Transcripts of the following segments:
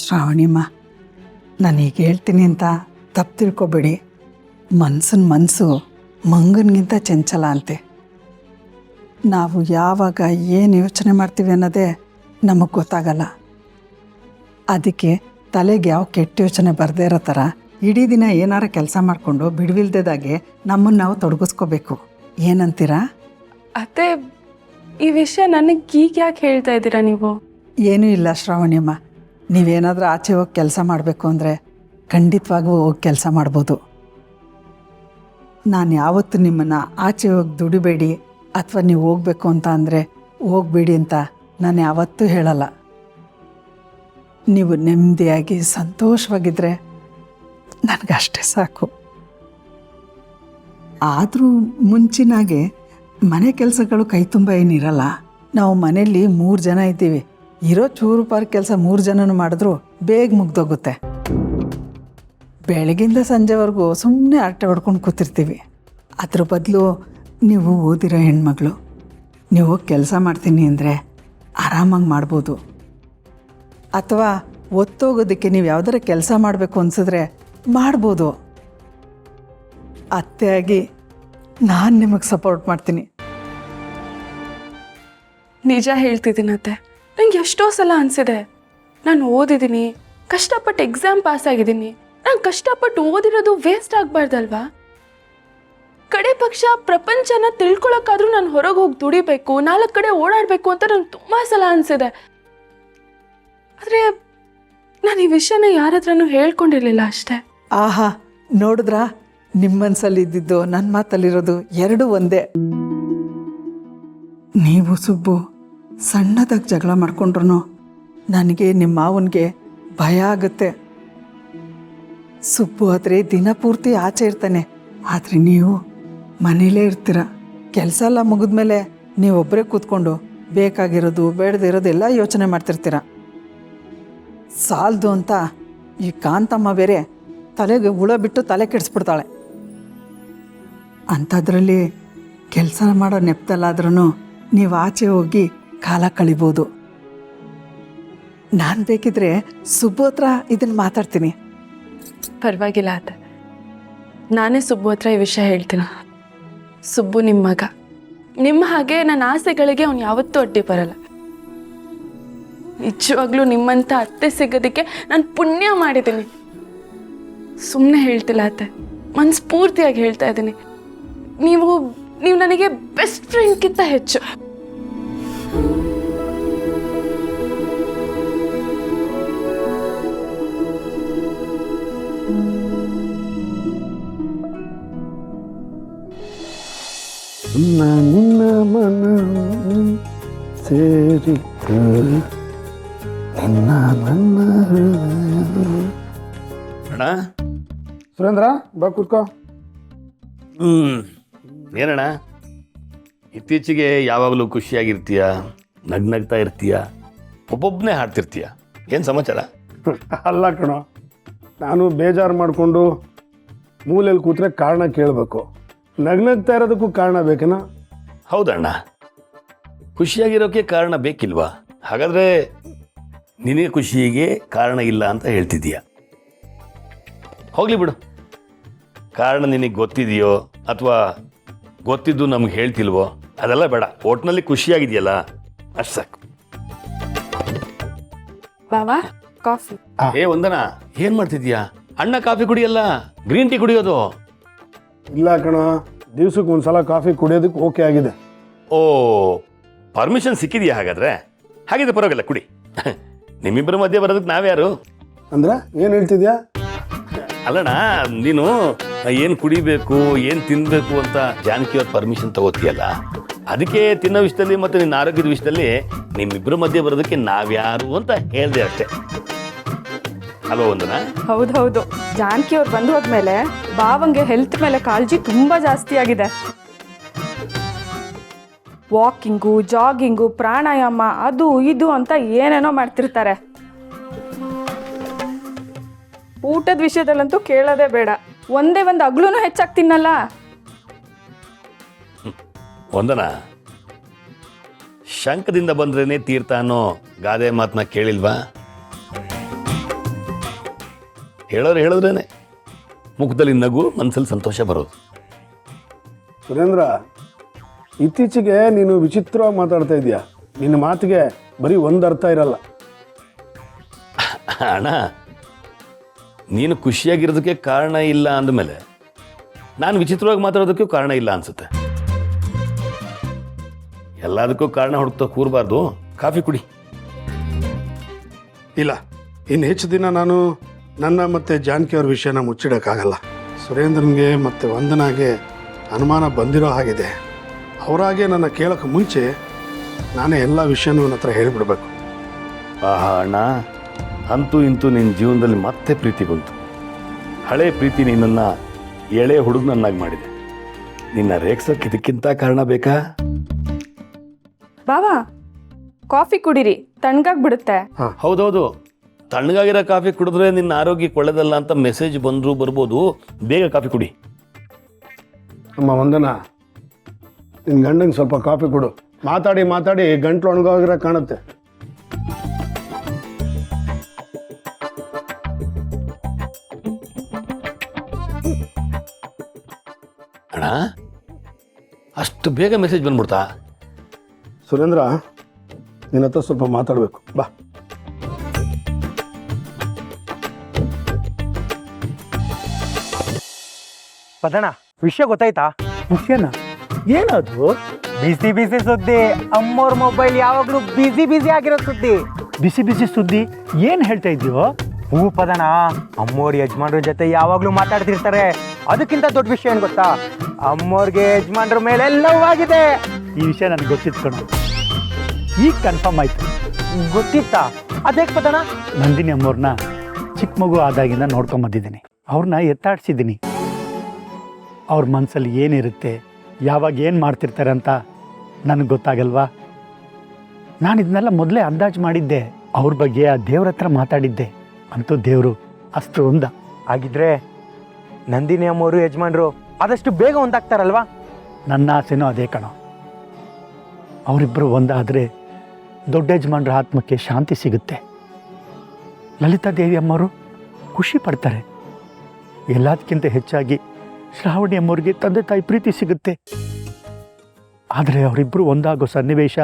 ಶ್ರಾವಣಿಮ್ಮ, ನಾನೀಗ ಹೇಳ್ತೀನಿ ಅಂತ ತಪ್ಪು ತಿಳ್ಕೊಬೇಡಿ. ಮನಸ್ಸು ಮಂಗನಿಗಿಂತ ಚಂಚಲ ಅಂತೆ. ನಾವು ಯಾವಾಗ ಏನು ಯೋಚನೆ ಮಾಡ್ತೀವಿ ಅನ್ನೋದೇ ನಮಗೆ ಗೊತ್ತಾಗಲ್ಲ. ಅದಕ್ಕೆ ತಲೆಗೆ ಯಾವ ಕೆಟ್ಟ ಯೋಚನೆ ಬರದೇ ಇರೋ ಥರ ಇಡೀ ದಿನ ಏನಾರ ಕೆಲಸ ಮಾಡಿಕೊಂಡು ಬಿಡುವಿಲ್ದೇದಾಗೆ ನಮ್ಮನ್ನು ನಾವು ತೊಡಗಿಸ್ಕೋಬೇಕು. ಏನಂತೀರಾ? ಅತ್ತೆ, ಈ ವಿಷಯ ನನಗೆ ಈಗ ಯಾಕೆ ಹೇಳ್ತಾ ಇದ್ದೀರಾ ನೀವು? ಏನೂ ಇಲ್ಲ ಶ್ರಾವಣಿಯಮ್ಮ, ನೀವೇನಾದರೂ ಆಚೆ ಹೋಗಿ ಕೆಲಸ ಮಾಡಬೇಕು ಅಂದರೆ ಖಂಡಿತವಾಗೂ ಹೋಗಿ ಕೆಲಸ ಮಾಡ್ಬೋದು. ನಾನು ಯಾವತ್ತೂ ನಿಮ್ಮನ್ನು ಆಚೆ ಹೋಗಿ ದುಡಿಬೇಡಿ ಅಥವಾ ನೀವು ಹೋಗಬೇಕು ಅಂತ ಅಂದರೆ ಹೋಗಬೇಡಿ ಅಂತ ನಾನು ಯಾವತ್ತೂ ಹೇಳಲ್ಲ. ನೀವು ನೆಮ್ಮದಿಯಾಗಿ ಸಂತೋಷವಾಗಿದ್ದರೆ ನನಗಷ್ಟೇ ಸಾಕು. ಆದರೂ ಮುಂಚಿನಾಗೆ ಮನೆ ಕೆಲಸಗಳು ಕೈ ತುಂಬ ಏನಿರಲ್ಲ. ನಾವು ಮನೆಯಲ್ಲಿ 3 ಜನ ಇದ್ದೀವಿ. ಇರೋ ಚೂರು ಪಾರು ಕೆಲಸ 3 ಜನನೂ ಮಾಡಿದ್ರೂ ಬೇಗ ಮುಗ್ದೋಗುತ್ತೆ. ಬೆಳಗಿಂದ ಸಂಜೆವರೆಗೂ ಸುಮ್ಮನೆ ಹರಟೆ ಹೊಡ್ಕೊಂಡು ಕೂತಿರ್ತೀವಿ. ಅದ್ರ ಬದಲು ನೀವು ಓದಿರೋ ಹೆಣ್ಮಗಳು, ನೀವು ಕೆಲಸ ಮಾಡ್ತೀನಿ ಅಂದರೆ ಆರಾಮಾಗಿ ಮಾಡ್ಬೋದು. ಅಥವಾ ಒತ್ತೋಗೋದಕ್ಕೆ ನೀವು ಯಾವ್ದಾರ ಕೆಲಸ ಮಾಡಬೇಕು ಅನಿಸಿದ್ರೆ ಮಾಡ್ಬೋದು. ಅತ್ತೆಯಾಗಿ ನಾನು ನಿಮಗೆ ಸಪೋರ್ಟ್ ಮಾಡ್ತೀನಿ. ನಿಜ ಹೇಳ್ತಿದ್ದೀನತ್ತೆ, ನಂಗೆ ಎಷ್ಟೋ ಸಲ ಅನಿಸಿದೆ, ನಾನು ಓದಿದ್ದೀನಿ, ಕಷ್ಟಪಟ್ಟು ಎಕ್ಸಾಮ್ ಪಾಸ್ ಆಗಿದ್ದೀನಿ, ನಾನು ಕಷ್ಟಪಟ್ಟು ಓದಿರೋದು ವೇಸ್ಟ್ ಆಗಬಾರ್ದಲ್ವಾ? ಕಡೆ ಪಕ್ಷ ಪ್ರಪಂಚನ ತಿಳ್ಕೊಳಕ್ಕಾದ್ರೂ ನಾನು ಹೊರಗೆ ಹೋಗಿ ದುಡಿಬೇಕು, 4 ಕಡೆ ಓಡಾಡಬೇಕು ಅಂತ ನಂಗೆ ತುಂಬ ಸಲ ಅನಿಸಿದೆ. ಆದರೆ ನಾನು ಈ ವಿಷಯನ ಯಾರ ಹತ್ರನೂ ಹೇಳ್ಕೊಂಡಿರಲಿಲ್ಲ ಅಷ್ಟೇ. ಆಹಾ, ನೋಡಿದ್ರಾ? ನಿಮ್ಮ ಮನಸ್ಸಲ್ಲಿ ಇದ್ದಿದ್ದು ನನ್ನ ಮಾತಲ್ಲಿರೋದು ಎರಡೂ ಒಂದೇ. ನೀವು ಸುಬ್ಬು ಸಣ್ಣದಾಗಿ ಜಗಳ ಮಾಡ್ಕೊಂಡ್ರು ನನಗೆ ನಿಮ್ಮ ಮಾವನಿಗೆ ಭಯ ಆಗುತ್ತೆ. ಸುಬ್ಬು ಆದರೆ ದಿನ ಪೂರ್ತಿ ಆಚೆ ಇರ್ತಾನೆ, ಆದರೆ ನೀವು ಮನೇಲೇ ಇರ್ತೀರ. ಕೆಲಸ ಎಲ್ಲ ಮುಗಿದ್ಮೇಲೆ ನೀವೊಬ್ಬರೇ ಕೂತ್ಕೊಂಡು ಬೇಕಾಗಿರೋದು ಬೇಡದಿರೋದು ಎಲ್ಲ ಯೋಚನೆ ಮಾಡ್ತಿರ್ತೀರ. ಸಾಲದು ಅಂತ ಈ ಕಾಂತಮ್ಮ ಬೇರೆ ತಲೆಗೆ ಹುಳ ಬಿಟ್ಟು ತಲೆ ಕೆಡಿಸ್ಬಿಡ್ತಾಳೆ. ಅಂಥದ್ರಲ್ಲಿ ಕೆಲಸ ಮಾಡೋ ನೆಪದಲ್ಲಾದ್ರೂ ನೀವು ಆಚೆ ಹೋಗಿ ಕಾಲ ಕಳಿಬೋದು. ನಾನು ಬೇಕಿದ್ರೆ ಸುಬ್ಬು ಹತ್ರ ಇದನ್ನು ಮಾತಾಡ್ತೀನಿ. ಪರವಾಗಿಲ್ಲ ಅತ್ತೆ, ನಾನೇ ಸುಬ್ಬು ಹತ್ರ ಈ ವಿಷಯ ಹೇಳ್ತೀನಿ. ಸುಬ್ಬು ನಿಮ್ಮ ಮಗ, ನಿಮ್ಮ ಹಾಗೆ ನನ್ನ ಆಸೆಗಳಿಗೆ ಅವ್ನು ಯಾವತ್ತೂ ಅಡ್ಡಿ ಬರಲ್ಲ. ನಿಜವಾಗ್ಲೂ ನಿಮ್ಮಂಥ ಅತ್ತೆ ಸಿಗೋದಕ್ಕೆ ನಾನು ಪುಣ್ಯ ಮಾಡಿದ್ದೀನಿ. ಸುಮ್ಮನೆ ಹೇಳ್ತಿಲ್ಲ ಅತ್ತೆ, ಮನಸ್ಫೂರ್ತಿಯಾಗಿ ಹೇಳ್ತಾ ಇದ್ದೀನಿ. ನೀವು ನನಗೆ ಬೆಸ್ಟ್ ಫ್ರೆಂಡ್ಗಿಂತ ಹೆಚ್ಚು. ನಿನ್ನ ಮನ ಸೇರಿತು ನಿನ್ನ ನನ್ನ ಅಣ್ಣ. ಸುರೇಂದ್ರ, ಬಾ ಕೂತ್ಕೋ. ಏನಣ್ಣ, ಇತ್ತೀಚೆಗೆ ಯಾವಾಗಲೂ ಖುಷಿಯಾಗಿರ್ತೀಯ, ನಗ್ನಗ್ತಾ ಇರ್ತೀಯ, ಒಬ್ಬೊಬ್ಬನೇ ಹಾಡ್ತಿರ್ತೀಯ, ಏನು ಸಮಾಚಾರ? ಅಲ್ಲ ಕಣೋ, ನಾನು ಬೇಜಾರು ಮಾಡಿಕೊಂಡು ಮೂಲೆಯಲ್ಲಿ ಕೂತ್ರೆ ಕಾರಣ ಕೇಳಬೇಕು. ನಗ್ನಗ್ತಾ ಇರೋದಕ್ಕೂ ಕಾರಣ ಬೇಕೇನ? ಹೌದಣ್ಣ, ಖುಷಿಯಾಗಿರೋಕ್ಕೆ ಕಾರಣ ಬೇಕಿಲ್ವಾ? ಹಾಗಾದರೆ ನಿನಗೆ ಖುಷಿಗೆ ಕಾರಣ ಇಲ್ಲ ಅಂತ ಹೇಳ್ತಿದ್ದೀಯ. ಹೋಗಲಿ ಬಿಡು, ಕಾರಣ ನಿನಗೆ ಗೊತ್ತಿದೆಯೋ ಅಥವಾ ಗೊತ್ತಿದ್ದು ನಮ್ಗೆ ಹೇಳ್ತಿಲ್ವೋ ಅದೆಲ್ಲ ಬೇಡ, ಒಟ್ಟಿನಲ್ಲಿ ಖುಷಿಯಾಗಿದೆಯಲ್ಲ ಅಷ್ಟು ಸಾಕು. ಬಾವಾ, ಕಾಫಿ. ವಂದನಾ, ಏನು ಮಾಡ್ತಿದ್ಯಾ? ಅಣ್ಣ ಕಾಫಿ ಕುಡಿಯಲ್ಲ, ಗ್ರೀನ್ ಟೀ ಕುಡಿಯೋದು. ಇಲ್ಲ ಕಣ, ದಿವ್ಸಕ್ಕೆ ಒಂದ್ಸಲ ಕಾಫಿ ಕುಡಿಯೋದಕ್ಕೆ ಓಕೆ ಆಗಿದೆ. ಓ, ಪರ್ಮಿಷನ್ ಸಿಕ್ಕಿದೆಯಾ? ಹಾಗಿದ್ರೆ ಪರವಾಗಿಲ್ಲ, ಕುಡಿ. ನಿಮ್ಮಿಬ್ಬರ ಮಧ್ಯೆ ಬರೋದಕ್ಕೆ ನಾವ್ಯಾರು? ಅಂದ್ರೆ ಏನು ಹೇಳ್ತಿದ್ಯಾ? ಅಲ್ಲಣ್ಣ, ನೀನು ಏನು ಕುಡಿಬೇಕು, ಏನು ತಿನ್ನಬೇಕು ಅಂತ ಜಾನಕಿಯವ್ರ ಪರ್ಮಿಷನ್ ತಗೋತೀಯಲ್ಲ, ಅದಕ್ಕೆ ತಿನ್ನೋ ವಿಷಯದಲ್ಲಿ ಮತ್ತು ನಿನ್ನ ಆರೋಗ್ಯದ ವಿಷಯದಲ್ಲಿ ನಿಮ್ಮಿಬ್ಬರ ಮಧ್ಯೆ ಬರೋದಕ್ಕೆ ನಾವ್ಯಾರು ಅಂತ ಹೇಳಿದೆ ಅಷ್ಟೇ ಅಲ್ವಾ ವಂದನಾ? ಹೌದೌದು, ಜಾನಕಿ ಅವ್ರು ಬಂದು ಹೋದ್ಮೇಲೆ ಬಾವಂಗೆ ಹೆಲ್ತ್ ಮೇಲೆ ಕಾಳಜಿ ತುಂಬ ಜಾಸ್ತಿ ಆಗಿದೆ. ವಾಕಿಂಗು, ಜಾಗಿಂಗು, ಪ್ರಾಣಾಯಾಮ, ಅದು ಇದು ಅಂತ ಏನೇನೋ ಮಾಡ್ತಿರ್ತಾರೆ. ಊಟದ ವಿಷಯದಲ್ಲಂತೂ ಕೇಳೋದೇ ಬೇಡ, ಒಂದೇ ಒಂದು ಅಗ್ಲೂ ಹೆಚ್ಚಾಗಿ ತಿನ್ನಲ್ಲ. ವಂದನಾ, ಶಂಕದಿಂದ ಬಂದ್ರೇನೆ ತೀರ್ಥ ಅನ್ನೋ ಗಾದೆ ಮಾತನ್ನ ಕೇಳಿಲ್ವಾ? ಹೇಳಿದ್ರೇನೆ ಮುಖದಲ್ಲಿ ನಗು ಮನಸ್ಸಲ್ಲಿ ಸಂತೋಷ ಬರೋದು. ಸುರೇಂದ್ರ, ಇತ್ತೀಚೆಗೆ ನೀನು ವಿಚಿತ್ರವಾಗಿ ಮಾತಾಡ್ತಾ ಇದೀಯ. ನಿನ್ನ ಮಾತಿಗೆ ಬರೀ ಒಂದು ಅರ್ಥ ಇರಲ್ಲ. ಅಣ್ಣ, ನೀನು ಖುಷಿಯಾಗಿರೋದಕ್ಕೆ ಕಾರಣ ಇಲ್ಲ ಅಂದಮೇಲೆ ನಾನು ವಿಚಿತ್ರವಾಗಿ ಮಾತಾಡೋದಕ್ಕೂ ಕಾರಣ ಇಲ್ಲ ಅನ್ಸುತ್ತೆ. ಎಲ್ಲದಕ್ಕೂ ಕಾರಣ ಹುಡುಕ್ತಾ ಕೂರಬಾರ್ದು. ಕಾಫಿ ಕುಡಿ. ಇಲ್ಲ, ಇನ್ನು ಹೆಚ್ಚು ದಿನ ನಾನು ನನ್ನ ಮತ್ತು ಜಾನಕಿ ಅವ್ರ ವಿಷಯನ ಮುಚ್ಚಿಡೋಕ್ಕಾಗಲ್ಲ. ಸುರೇಂದ್ರನ್ಗೆ ಮತ್ತು ವಂದನಾಗೆ ಅನುಮಾನ ಬಂದಿರೋ ಹಾಗಿದೆ. ಅವರಾಗೆ ನನ್ನ ಕೇಳೋಕ್ಕೆ ಮುಂಚೆ ನಾನೇ ಎಲ್ಲ ವಿಷಯನೂ ನನ್ನ ಹತ್ರ ಹೇಳಿಬಿಡ್ಬೇಕು. ಆಹಾ ಅಣ್ಣ, ಅಂತೂ ಇಂತೂ ನಿನ್ನ ಜೀವನದಲ್ಲಿ ಮತ್ತೆ ಪ್ರೀತಿ ಬಂತು. ಹಳೆ ಪ್ರೀತಿ ನಿನ್ನನ್ನು ಎಳೆ ಹುಡುಗನನ್ನಾಗಿ ಮಾಡಿದೆ. ನಿನ್ನ ರೇಗ್ಸೋಕ್ಕೆ ಇದಕ್ಕಿಂತ ಕಾರಣ ಬೇಕಾ? ಬಾವ ಕಾಫಿ ಕುಡೀರಿ, ತಣ್ಣಗಾಗ್ಬಿಡುತ್ತೆ. ಹೌದೌದು, ತಣ್ಣಗಾಗಿರೋ ಕಾಫಿ ಕುಡಿದ್ರೆ ನಿನ್ನ ಆರೋಗ್ಯಕ್ಕೆ ಒಳ್ಳೆದಲ್ಲ ಅಂತ ಮೆಸೇಜ್ ಬಂದರೂ ಬರ್ಬೋದು. ಬೇಗ ಕಾಫಿ ಕುಡಿ. ಅಮ್ಮ ವಂದನಾ, ನಿನ್ನ ಗಂಡಂಗೆ ಸ್ವಲ್ಪ ಕಾಫಿ ಕೊಡು. ಮಾತಾಡಿ ಮಾತಾಡಿ ಗಂಟ್ಲು ಒಣಗೋಗಿರೋ ಕಾಣುತ್ತೆ. ಅಣ್ಣ, ಅಷ್ಟು ಬೇಗ ಮೆಸೇಜ್ ಬಂದ್ಬಿಡ್ತಾ? ಸುರೇಂದ್ರ, ನಿನ್ನ ಹತ್ರ ಸ್ವಲ್ಪ ಮಾತಾಡಬೇಕು, ಬಾ. ಪದಣ, ವಿಷಯ ಗೊತ್ತಾಯ್ತಾ? ವಿಷಯನ ಏನದು? ಬಿಸಿ ಬಿಸಿ ಸುದ್ದಿ. ಅಮ್ಮೋರ್ ಮೊಬೈಲ್ ಯಾವಾಗ್ಲೂ ಬಿಸಿ ಆಗಿರೋ ಸುದ್ದಿ. ಬಿಸಿ ಬಿಸಿ ಸುದ್ದಿ ಏನ್ ಹೇಳ್ತಾ ಇದೀವೋ? ಹೂ ಪದಣ, ಅಮ್ಮೋರ್ ಯಜಮಾನ್ರ ಜೊತೆ ಯಾವಾಗ್ಲೂ ಮಾತಾಡ್ತಿರ್ತಾರೆ. ಅದಕ್ಕಿಂತ ದೊಡ್ಡ ವಿಷಯ ಏನ್ ಗೊತ್ತಾ? ಅಮ್ಮೋರ್ಗೆ ಯಜಮಾನ್ರ ಮೇಲೆ ಲವ್ ಆಗಿದೆ. ಈ ವಿಷಯ ನನಗೆ ಗೊತ್ತಿತ್ತು ಕಣೋ, ಈಗ ಕನ್ಫರ್ಮ್ ಆಯ್ತು. ಗೊತ್ತಿತ್ತಾ? ಅದೇಕ್ ಪದಣ? ನಂದಿನಿ ಅಮ್ಮವ್ರನ್ನ ಚಿಕ್ಕ ಮಗು ಆದಾಗಿಂದ ನೋಡ್ಕೊಂಬಂದಿದ್ದೀನಿ. ಅವ್ರನ್ನ ಎತ್ತಾಡ್ಸಿದ್ದೀನಿ. ಅವ್ರ ಮನಸ್ಸಲ್ಲಿ ಏನಿರುತ್ತೆ, ಯಾವಾಗ ಏನು ಮಾಡ್ತಿರ್ತಾರೆ ಅಂತ ನನಗೆ ಗೊತ್ತಾಗಲ್ವಾ? ನಾನು ಇದನ್ನೆಲ್ಲ ಮೊದಲೇ ಅಂದಾಜು ಮಾಡಿದ್ದೆ. ಅವ್ರ ಬಗ್ಗೆ ಆ ದೇವ್ರ ಹತ್ರ ಮಾತಾಡಿದ್ದೆ. ಅಂತೂ ದೇವರು ಅಷ್ಟು ಒಂದ. ಹಾಗಿದ್ರೆ ನಂದಿನಿ ಅಮ್ಮೋರು ಯಜಮಾನ್ರು ಆದಷ್ಟು ಬೇಗ ಒಂದಾಗ್ತಾರಲ್ವಾ? ನನ್ನ ಆಸೆನೂ ಅದೇ ಕಣೋ. ಅವರಿಬ್ಬರು ಒಂದಾದರೆ ದೊಡ್ಡ ಯಜಮಾನ್ರ ಆತ್ಮಕ್ಕೆ ಶಾಂತಿ ಸಿಗುತ್ತೆ. ಲಲಿತಾ ದೇವಿ ಅಮ್ಮವರು ಖುಷಿ ಪಡ್ತಾರೆ. ಎಲ್ಲದಕ್ಕಿಂತ ಹೆಚ್ಚಾಗಿ ಶ್ರಾವಣಿ ಅಮ್ಮವ್ರಿಗೆ ತಂದೆ ತಾಯಿ ಪ್ರೀತಿ ಸಿಗುತ್ತೆ. ಆದರೆ ಅವರಿಬ್ಬರು ಒಂದಾಗೋ ಸನ್ನಿವೇಶ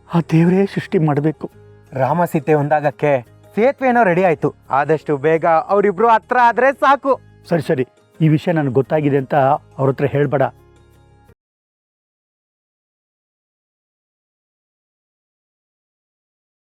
ಆ ದೇವರೇ ಸೃಷ್ಟಿ ಮಾಡಬೇಕು. ರಾಮ ಸೀತೆ ಒಂದಾಗಕ್ಕೆ ಸೇತುವೆನೋ ರೆಡಿ ಆಯ್ತು. ಆದಷ್ಟು ಬೇಗ ಅವರಿಬ್ರು ಹತ್ರ ಆದ್ರೆ ಸಾಕು. ಸರಿ, ಈ ವಿಷಯ ನನಗೆ ಗೊತ್ತಾಗಿದೆ ಅಂತ ಅವ್ರ ಹತ್ರ ಹೇಳ್ಬೇಡ.